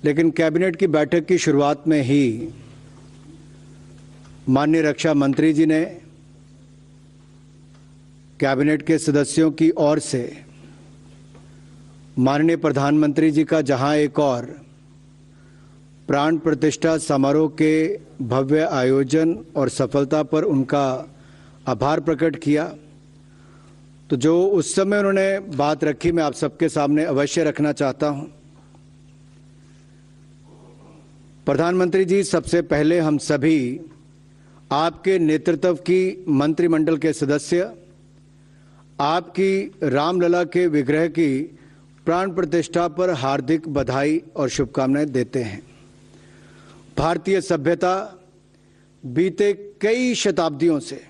लेकिन कैबिनेट की बैठक की शुरुआत में ही माननीय रक्षा मंत्री जी ने कैबिनेट के सदस्यों की ओर से माननीय प्रधानमंत्री जी का जहां एक और प्राण प्रतिष्ठा समारोह के भव्य आयोजन और सफलता पर उनका आभार प्रकट किया, तो जो उस समय उन्होंने बात रखी मैं आप सबके सामने अवश्य रखना चाहता हूं। प्रधानमंत्री जी, सबसे पहले हम सभी आपके नेतृत्व की मंत्रिमंडल के सदस्य आपकी रामलला के विग्रह की प्राण प्रतिष्ठा पर हार्दिक बधाई और शुभकामनाएं देते हैं। भारतीय सभ्यता बीते कई शताब्दियों से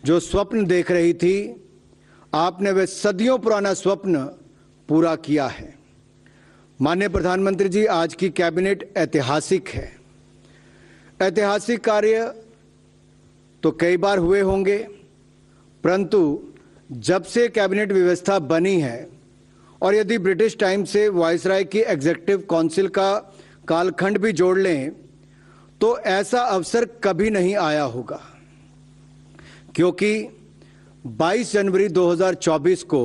जो स्वप्न देख रही थी, आपने वह सदियों पुराना स्वप्न पूरा किया है। माननीय प्रधानमंत्री जी, आज की कैबिनेट ऐतिहासिक है। ऐतिहासिक कार्य तो कई बार हुए होंगे, परंतु जब से कैबिनेट व्यवस्था बनी है और यदि ब्रिटिश टाइम से वायसराय की एग्जीक्यूटिव काउंसिल का कालखंड भी जोड़ लें तो ऐसा अवसर कभी नहीं आया होगा, क्योंकि 22 जनवरी 2024 को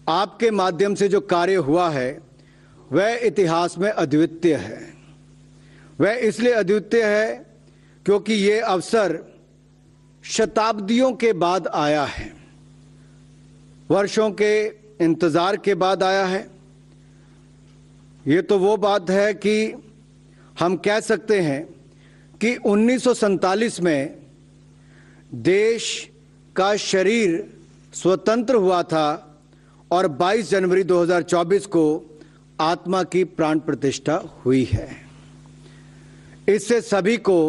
आपके माध्यम से जो कार्य हुआ है वह इतिहास में अद्वितीय है। वह इसलिए अद्वितीय है क्योंकि ये अवसर शताब्दियों के बाद आया है, वर्षों के इंतजार के बाद आया है। ये तो वो बात है कि हम कह सकते हैं कि 1947 में देश का शरीर स्वतंत्र हुआ था और 22 जनवरी 2024 को आत्मा की प्राण प्रतिष्ठा हुई है। इससे सभी को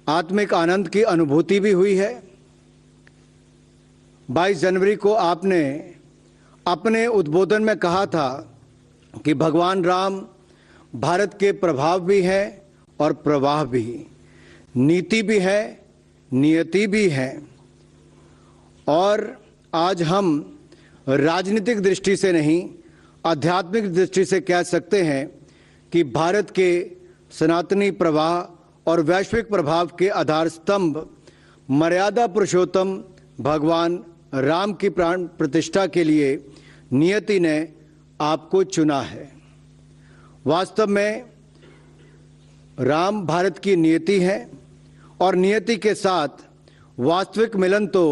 आत्मिक आनंद की अनुभूति भी हुई है। 22 जनवरी को आपने अपने उद्बोधन में कहा था कि भगवान राम भारत के प्रभाव भी हैं और प्रवाह भी, नीति भी है, नियति भी है। और आज हम राजनीतिक दृष्टि से नहीं, आध्यात्मिक दृष्टि से कह सकते हैं कि भारत के सनातनी प्रवाह और वैश्विक प्रभाव के आधार स्तंभ मर्यादा पुरुषोत्तम भगवान राम की प्राण प्रतिष्ठा के लिए नियति ने आपको चुना है। वास्तव में राम भारत की नियति है और नियति के साथ वास्तविक मिलन तो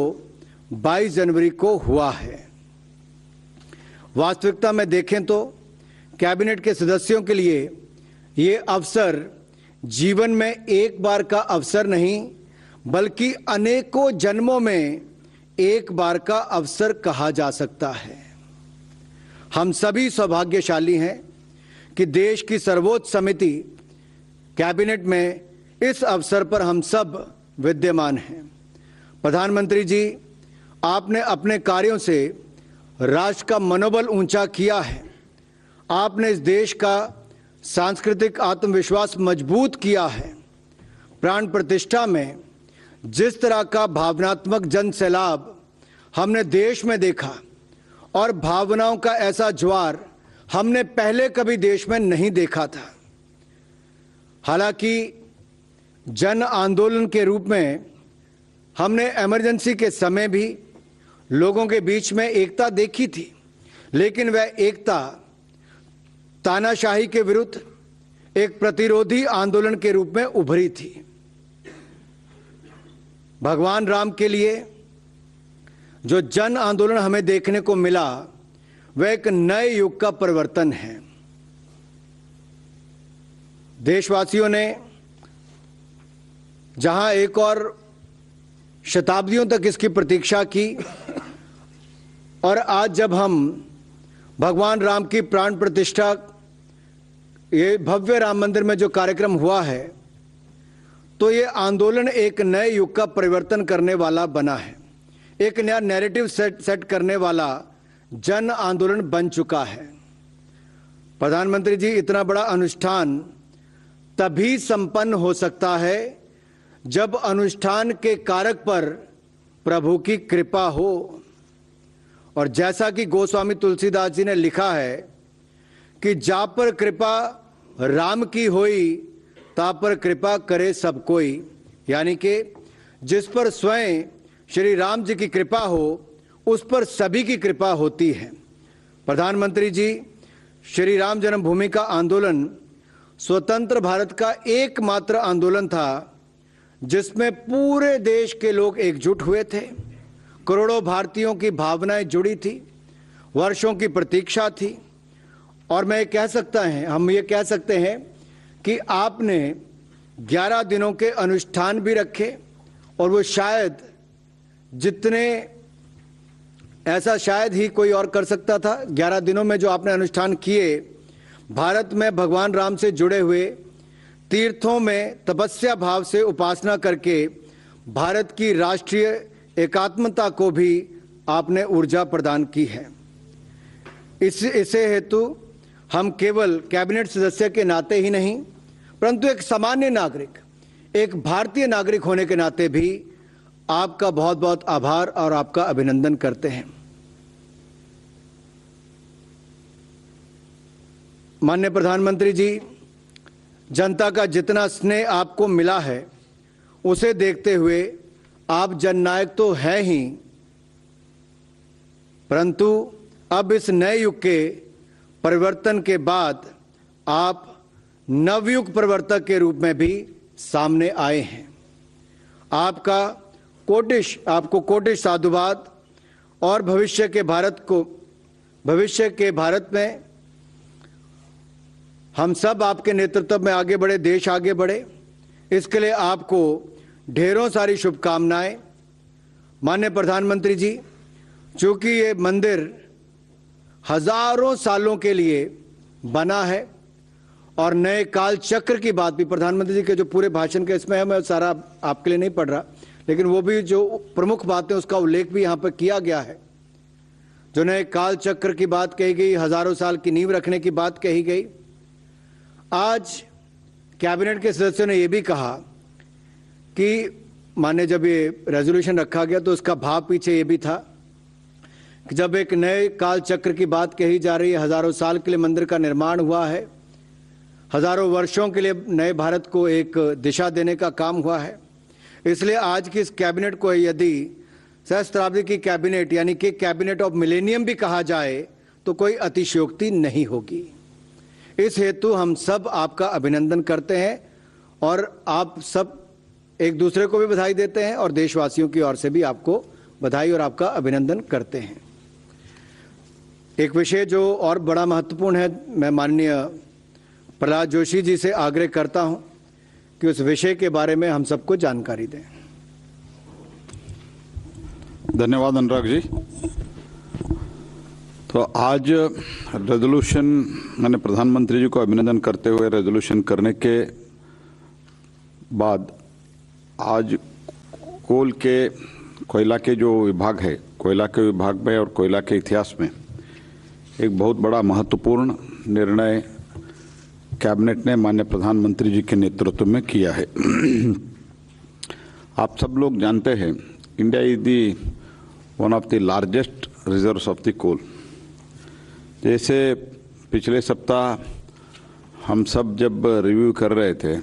22 जनवरी को हुआ है। वास्तविकता में देखें तो कैबिनेट के सदस्यों के लिए ये अवसर जीवन में एक बार का अवसर नहीं, बल्कि अनेकों जन्मों में एक बार का अवसर कहा जा सकता है। हम सभी सौभाग्यशाली हैं कि देश की सर्वोच्च समिति कैबिनेट में इस अवसर पर हम सब विद्यमान हैं। प्रधानमंत्री जी, आपने अपने कार्यों से राष्ट्र का मनोबल ऊंचा किया है। आपने इस देश का सांस्कृतिक आत्मविश्वास मजबूत किया है। प्राण प्रतिष्ठा में जिस तरह का भावनात्मक जन सैलाब हमने देश में देखा और भावनाओं का ऐसा ज्वार हमने पहले कभी देश में नहीं देखा था। हालांकि जन आंदोलन के रूप में हमने इमरजेंसी के समय भी लोगों के बीच में एकता देखी थी, लेकिन वह एकता तानाशाही के विरुद्ध एक प्रतिरोधी आंदोलन के रूप में उभरी थी। भगवान राम के लिए जो जन आंदोलन हमें देखने को मिला वह एक नए युग का परिवर्तन है। देशवासियों ने जहां एक और शताब्दियों तक इसकी प्रतीक्षा की और आज जब हम भगवान राम की प्राण प्रतिष्ठा, ये भव्य राम मंदिर में जो कार्यक्रम हुआ है, तो ये आंदोलन एक नए युग का परिवर्तन करने वाला बना है। एक नया नैरेटिव सेट करने वाला जन आंदोलन बन चुका है। प्रधानमंत्री जी, इतना बड़ा अनुष्ठान तभी संपन्न हो सकता है जब अनुष्ठान के कारक पर प्रभु की कृपा हो। और जैसा कि गोस्वामी तुलसीदास जी ने लिखा है कि जा पर कृपा राम की होई ता पर कृपा करे सब कोई, यानी कि जिस पर स्वयं श्री राम जी की कृपा हो उस पर सभी की कृपा होती है। प्रधानमंत्री जी, श्री राम जन्मभूमि का आंदोलन स्वतंत्र भारत का एकमात्र आंदोलन था जिसमें पूरे देश के लोग एकजुट हुए थे। करोड़ों भारतीयों की भावनाएं जुड़ी थी, वर्षों की प्रतीक्षा थी, और हम ये कह सकते हैं कि आपने 11 दिनों के अनुष्ठान भी रखे, और वो ऐसा शायद ही कोई और कर सकता था। 11 दिनों में जो आपने अनुष्ठान किए, भारत में भगवान राम से जुड़े हुए तीर्थों में तपस्या भाव से उपासना करके भारत की राष्ट्रीय एकात्मता को भी आपने ऊर्जा प्रदान की है। इसे हेतु हम केवल कैबिनेट सदस्य के नाते ही नहीं, परंतु एक सामान्य नागरिक, एक भारतीय नागरिक होने के नाते भी आपका बहुत बहुत आभार और आपका अभिनंदन करते हैं। माननीय प्रधानमंत्री जी, जनता का जितना स्नेह आपको मिला है उसे देखते हुए आप जननायक तो हैं ही, परंतु अब इस नए युग के परिवर्तन के बाद आप नवयुग प्रवर्तक के रूप में भी सामने आए हैं। आपको कोटिश साधुवाद, और भविष्य के भारत में हम सब आपके नेतृत्व में आगे बढ़े, देश आगे बढ़े, इसके लिए आपको ढेरों सारी शुभकामनाएं। माननीय प्रधानमंत्री जी, चूंकि ये मंदिर हजारों सालों के लिए बना है, और नए काल चक्र की बात भी प्रधानमंत्री जी के जो पूरे भाषण के इसमें है, मैं सारा आपके लिए नहीं पढ़ रहा, लेकिन वो भी जो प्रमुख बातें उसका उल्लेख भी यहाँ पर किया गया है। जो नए काल चक्र की बात कही गई, हजारों साल की नींव रखने की बात कही गई। आज कैबिनेट के सदस्यों ने यह भी कहा कि माने जब ये रेजोल्यूशन रखा गया तो उसका भाव पीछे ये भी था कि जब एक नए काल चक्र की बात कही जा रही है, हजारों साल के लिए मंदिर का निर्माण हुआ है, हजारों वर्षों के लिए नए भारत को एक दिशा देने का काम हुआ है, इसलिए आज की इस कैबिनेट को यदि सहस्त्राब्दी की कैबिनेट यानी कि कैबिनेट ऑफ मिलेनियम भी कहा जाए तो कोई अतिशयोक्ति नहीं होगी। इस हेतु हम सब आपका अभिनंदन करते हैं, और आप सब एक दूसरे को भी बधाई देते हैं, और देशवासियों की ओर से भी आपको बधाई और आपका अभिनंदन करते हैं। एक विषय जो और बड़ा महत्वपूर्ण है, मैं माननीय प्रहलाद जोशी जी से आग्रह करता हूं कि उस विषय के बारे में हम सबको जानकारी दें। धन्यवाद अनुराग जी। तो आज रेजोल्यूशन, मैंने प्रधानमंत्री जी को अभिनंदन करते हुए रेजोल्यूशन करने के बाद आज कोयला के जो विभाग है, कोयला के विभाग में और कोयला के इतिहास में एक बहुत बड़ा महत्वपूर्ण निर्णय कैबिनेट ने माननीय प्रधानमंत्री जी के नेतृत्व में किया है। आप सब लोग जानते हैं, India is the one of the largest reserves of the coal. जैसे पिछले सप्ताह हम सब जब रिव्यू कर रहे थे,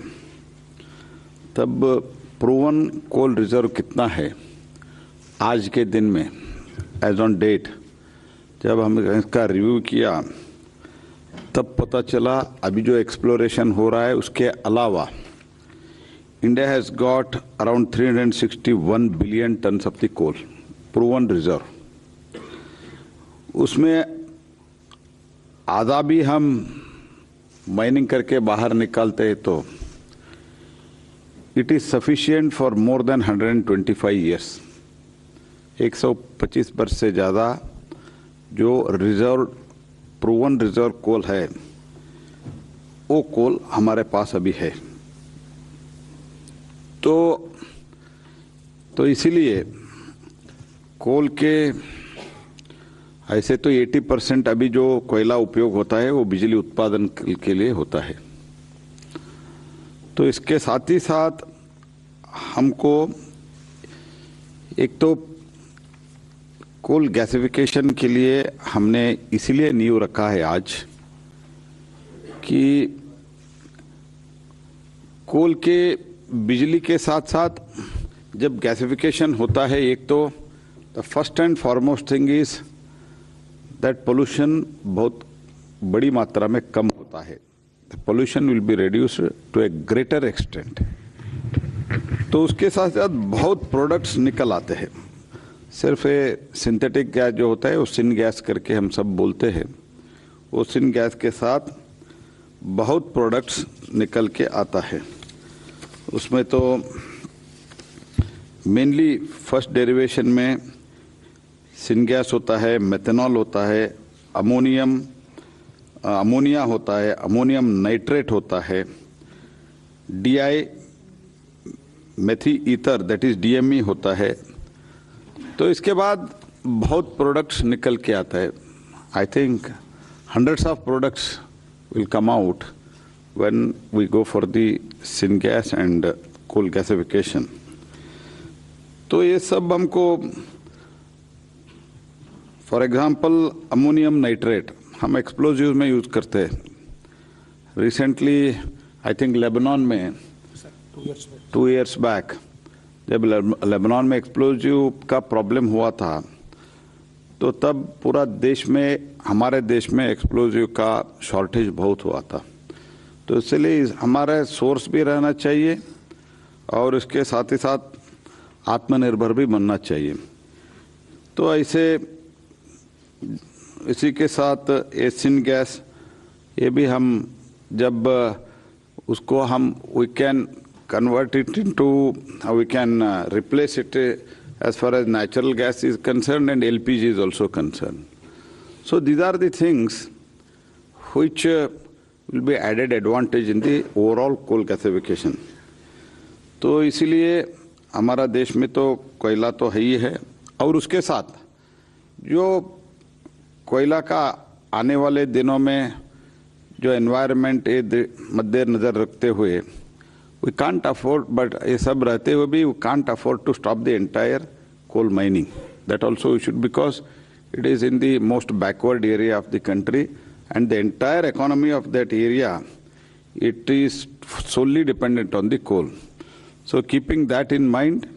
तब प्रूवन कोल रिजर्व कितना है आज के दिन में, एज ऑन डेट, जब हम इसका रिव्यू किया तब पता चला अभी जो एक्सप्लोरेशन हो रहा है उसके अलावा India has got around 361 billion tons of the coal proven reserve. उसमें आधा भी हम माइनिंग करके बाहर निकालते हैं तो it is sufficient for more than 125 years. 125 वर्ष से ज़्यादा जो रिजर्व प्रूवन रिजर्व कोल है, वो कोल हमारे पास अभी है। तो इसीलिए कोल के ऐसे तो 80% अभी जो कोयला उपयोग होता है वो बिजली उत्पादन के लिए होता है। तो इसके साथ ही साथ हमको एक तो कोल गैसिफिकेशन के लिए हमने इसीलिए नींव रखा है आज कि कोल के बिजली के साथ साथ जब गैसिफिकेशन होता है, एक तो the first and foremost thing is that pollution बहुत बड़ी मात्रा में कम होता है. The pollution will be reduced to a greater extent. तो उसके साथ साथ बहुत प्रोडक्ट्स निकल आते हैं. सिर्फ सिंथेटिक गैस जो होता है वो सिन गैस करके हम सब बोलते हैं, वो सिन गैस के साथ बहुत प्रोडक्ट्स निकल के आता है. उसमें तो मेनली फर्स्ट डेरिवेशन में सिन गैस होता है, मेथनॉल होता है, अमोनिया होता है, अमोनियम नाइट्रेट होता है, DI methi ether that is DME होता है. तो इसके बाद बहुत प्रोडक्ट्स निकल के आता है. I think hundreds of products will come out when we go for the syngas and coal gasification. तो ये सब हमको, फॉर एग्जाम्पल अमोनियम नाइट्रेट हम एक्सप्लोजिव में यूज करते हैं. रिसेंटली आई थिंक लेबनान में 2 years बैक जब लेबनान में एक्सप्लोजिव का प्रॉब्लम हुआ था, तो तब पूरा देश में, हमारे देश में एक्सप्लोजिव का शॉर्टेज बहुत हुआ था. तो इसलिए हमारा सोर्स भी रहना चाहिए और इसके साथ ही साथ आत्मनिर्भर भी बनना चाहिए. तो ऐसे इसी के साथ एसिन गैस, ये भी हम जब उसको हम we can convert it into, we can replace it as far as natural gas is concerned, and LPG is also concerned. So these are the things which will be added advantage in the overall coal gasification. तो इसीलिए हमारा देश में तो कोयला तो है ही है, और उसके साथ जो कोयला का आने वाले दिनों में जो एनवायरनमेंट मद्देनजर रखते हुए we can't afford, but ये सब रहते हुए भी we can't afford to stop the entire coal mining. That also we should, because it is in the most backward area of the country, and the entire economy of that area, it is solely dependent on the coal. So keeping that in mind,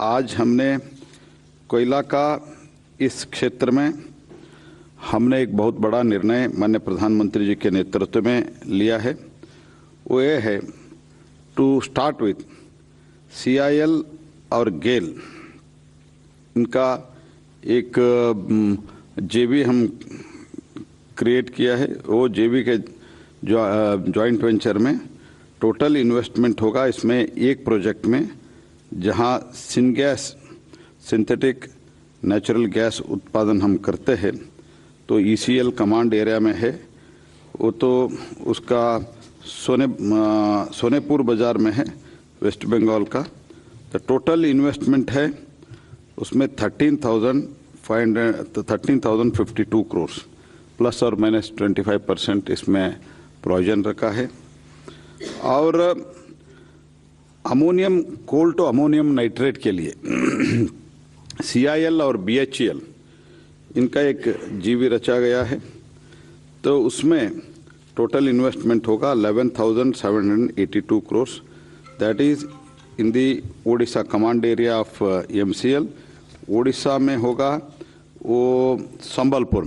आज हमने कोयला का इस क्षेत्र में हमने एक बहुत बड़ा निर्णय माननीय प्रधानमंत्री जी के नेतृत्व में लिया है. वो ये है टू स्टार्ट विथ CIL और गेल, इनका एक JV हम क्रिएट किया है. वो JV के जॉइंट वेंचर में टोटल इन्वेस्टमेंट होगा इसमें एक प्रोजेक्ट में, जहां सिनगैस सिंथेटिक नेचुरल गैस उत्पादन हम करते हैं. तो ECL कमांड एरिया में है वो, तो उसका सोनेपुर बाजार में है, वेस्ट बंगाल का. तो टोटल इन्वेस्टमेंट है उसमें 13,052 करोड़ प्लस और माइनस 25% इसमें प्रोविजन रखा है. और ammonium coal to ammonium nitrate के लिए CIL और BHEL इनका एक JV रचा गया है. तो उसमें टोटल इन्वेस्टमेंट होगा 11,782 crore. That is in the Odisha command area of MCL. Odisha में होगा वो संबलपुर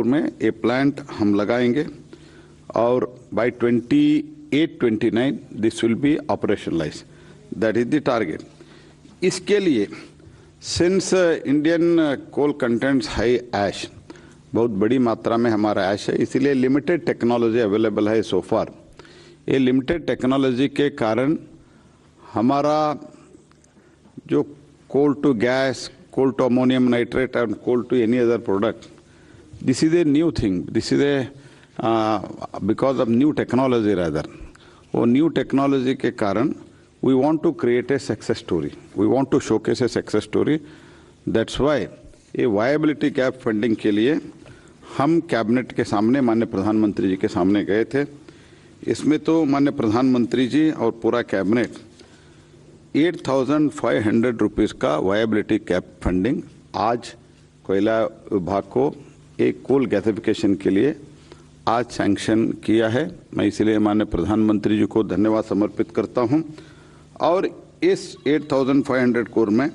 में ए प्लांट हम लगाएंगे, और by 28-29 this will be operationalize. That is the target. इसके लिए since Indian coal contents high ash, बहुत बड़ी मात्रा में हमारा ऐश है, इसीलिए लिमिटेड टेक्नोलॉजी अवेलेबल है सो फार. ये लिमिटेड टेक्नोलॉजी के कारण हमारा जो coal to gas, coal to ammonium nitrate and coal to any other product, this is a new thing. This is a because of new technology rather. वो new technology के कारण we want to create a success story. We want to showcase a success story. That's why ये viability gap funding के लिए हम cabinet के सामने, माननीय प्रधानमंत्री जी के सामने गए थे. इसमें तो माननीय प्रधानमंत्री जी और पूरा कैबिनेट 8,500 रुपीज़ का वायबिलिटी गैप फंडिंग आज कोयला विभाग को एक कोल गैसिफिकेशन के लिए आज सैंक्शन किया है। मैं इसलिए माननीय प्रधानमंत्री जी को धन्यवाद समर्पित करता हूं। और इस 8,500 करोड़ में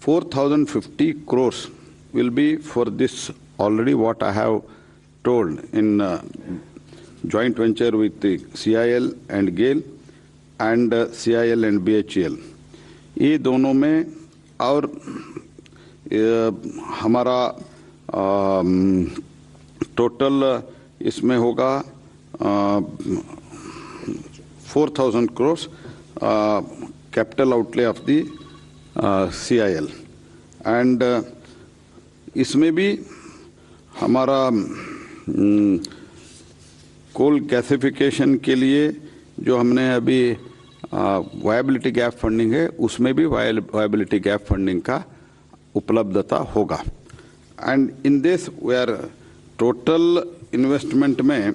4,050 crores will be for this already what I have told in joint venture with the CIL and GAIL and CIL and BHEL। ये दोनों में और हमारा टोटल इसमें होगा 4,000 crores capital outlay of the CIL and इसमें भी हमारा कोल गैसिफिकेशन के लिए जो हमने अभी वायबिलिटी गैप फंडिंग है उसमें भी वायबिलिटी गैप फंडिंग का उपलब्धता होगा। And in this we are total investment में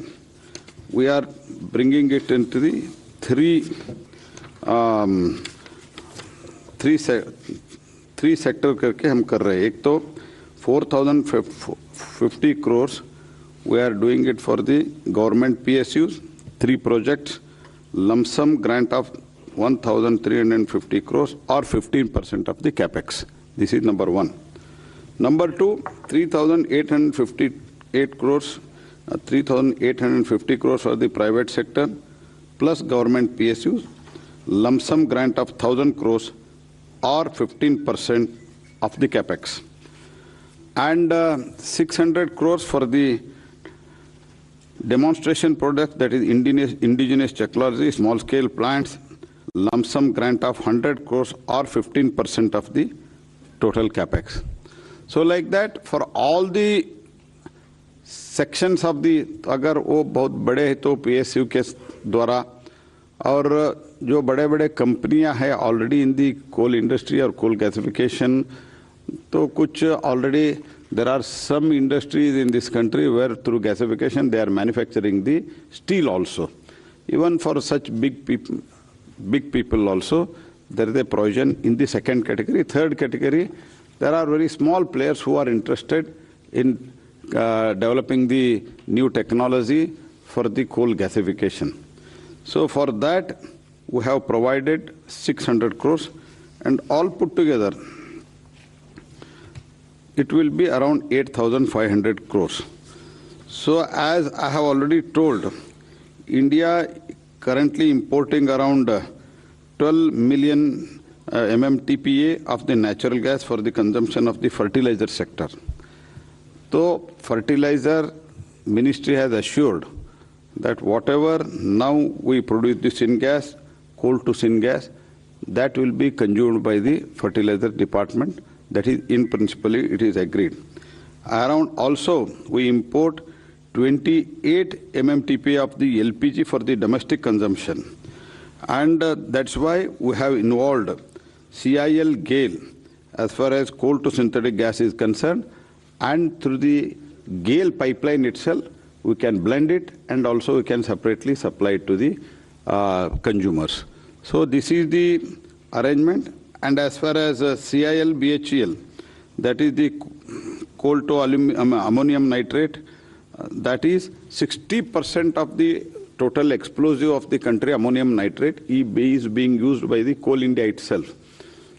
we are bringing it into the three sector करके हम कर रहे हैं। एक तो 4,050 crores we are doing it for the government PSUs, 3 projects, lump sum grant of 1,350 crores or 15% of the capex. This is number one. Number two, 3,858 crores, 3,850 crores for the private sector plus government PSUs, lump sum grant of 1,000 crores or 15% of the capex. And 600 crores for the demonstration product, that is indigenous technology, small scale plants, lump sum grant of 100 crores or 15% of the total capex. So like that for all the sections of the, अगर वो बहुत बड़े हैं तो PSU के द्वारा, और जो बड़े बड़े कंपनियां हैं already in the coal industry और कोल गैसिफिकेशन, तो कुछ already there are some industries in this country where through gasification they are manufacturing the steel also. Even for such big people also there is a provision in the second category. Third category, there are very small players who are interested in developing the new technology for the coal gasification. So for that we have provided 600 crores and all put together it will be around 8,500 crores. So as I have already told, India currently importing around 12 million MMTPA of the natural gas for the consumption of the fertilizer sector. So fertilizer ministry has assured that whatever now we produce the syngas, coal to syngas, that will be consumed by the fertilizer department. That is, in principle, it is agreed. Around also, we import 28 MMTPA of the LPG for the domestic consumption. And that's why we have involved CIL GAIL as far as coal to synthetic gas is concerned. And through the GAIL pipeline itself, we can blend it and also we can separately supply it to the consumers. So this is the arrangement. And as far as CIL BHEL, that is the coal to ammonium nitrate, that is 60% of the total explosive of the country, ammonium nitrate, is being used by the Coal India itself.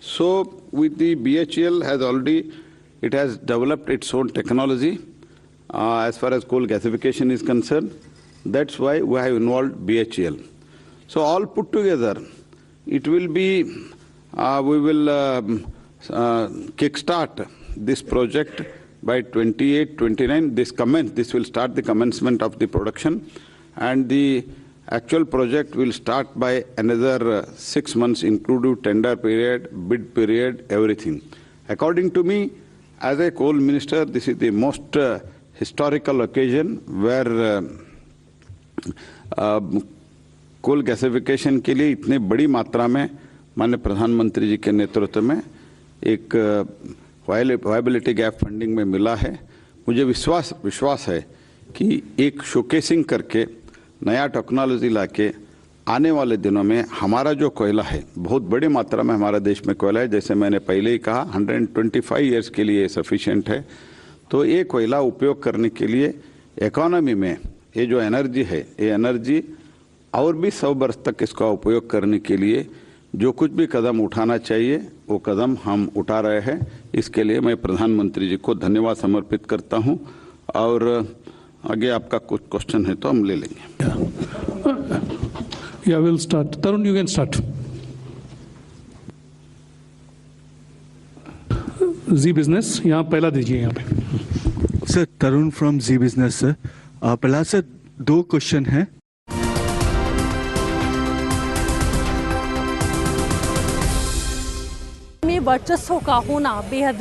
So with the BHEL has already, it has developed its own technology as far as coal gasification is concerned. That's why we have involved BHEL. So all put together, it will be we will kickstart this project by 28-29. This will start the commencement of the production, and the actual project will start by another 6 months, including tender period, bid period, everything. According to me, as a coal minister, this is the most historical occasion where coal gasification के लिए इतने बड़ी मात्रा में माननीय प्रधानमंत्री जी के नेतृत्व में एक वायबिलिटी गैप फंडिंग में मिला है। मुझे विश्वास है कि एक शोकेसिंग करके नया टेक्नोलॉजी लाके आने वाले दिनों में हमारा जो कोयला है, बहुत बड़ी मात्रा में हमारा देश में कोयला है, जैसे मैंने पहले ही कहा 125 ईयर्स के लिए सफिशिएंट है। तो ये कोयला उपयोग करने के लिए इकोनॉमी में ये जो एनर्जी है, ये एनर्जी और भी 100 वर्ष तक इसका उपयोग करने के लिए जो कुछ भी कदम उठाना चाहिए वो कदम हम उठा रहे हैं। इसके लिए मैं प्रधानमंत्री जी को धन्यवाद समर्पित करता हूं और आगे आपका कुछ क्वेश्चन है तो हम ले लेंगे। Yeah, we'll start. Tarun, you can start. Zee business यहाँ पहला दीजिए यहाँ पे। Sir Tarun from Zee business sir. Prahlad sir 2 question हैं। में वर्चस्व का होना बेहद